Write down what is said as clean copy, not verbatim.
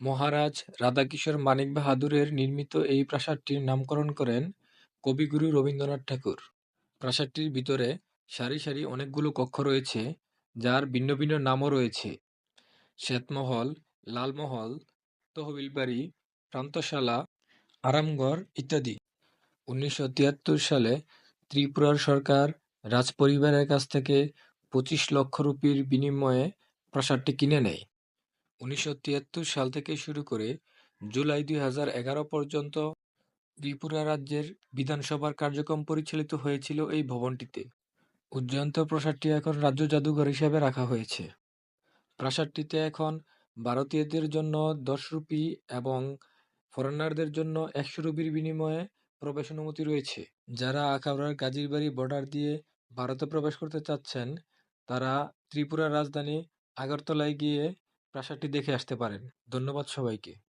মহারাজ রাধাকিশোর মানিক বাহাদুরের নির্মিত এই প্রাসাদটির নামকরণ করেন কবিগুরু রবীন্দ্রনাথ ঠাকুর। প্রাসাদটির ভিতরে সারি সারি অনেকগুলো কক্ষ রয়েছে, যার ভিন্ন ভিন্ন নামও রয়েছে: শ্বেতমহল, লালমহল, তহবিল বাড়ি, প্রান্তশালা, আরামঘর ইত্যাদি। ১৯৭৩ সালে ত্রিপুরার সরকার রাজপরিবারের কাছ থেকে ২৫ লক্ষ রুপির বিনিময়ে প্রাসাদটি কিনে নেয়। ১৯৭৩ সাল থেকে শুরু করে জুলাই ২০১১ পর্যন্ত ত্রিপুরা রাজ্যের বিধানসভার কার্যক্রম পরিচালিত হয়েছিল এই ভবনটিতে। উজ্জয়ন্ত প্রাসাদটি এখন রাজ্য জাদুঘর হিসেবে রাখা হয়েছে। প্রাসাদটিতে এখন ভারতীয়দের জন্য ১০ রুপি এবং ফরেনারদের জন্য ১০০ রুপির বিনিময়ে প্রবেশ অনুমতি রয়েছে। যারা আখাউড়ার গাজীরবাড়ি বর্ডার দিয়ে ভারতে প্রবেশ করতে চাচ্ছেন, তারা ত্রিপুরার রাজধানী আগরতলায় গিয়ে প্রাসাদটি দেখে আসতে পারেন। ধন্যবাদ সবাইকে।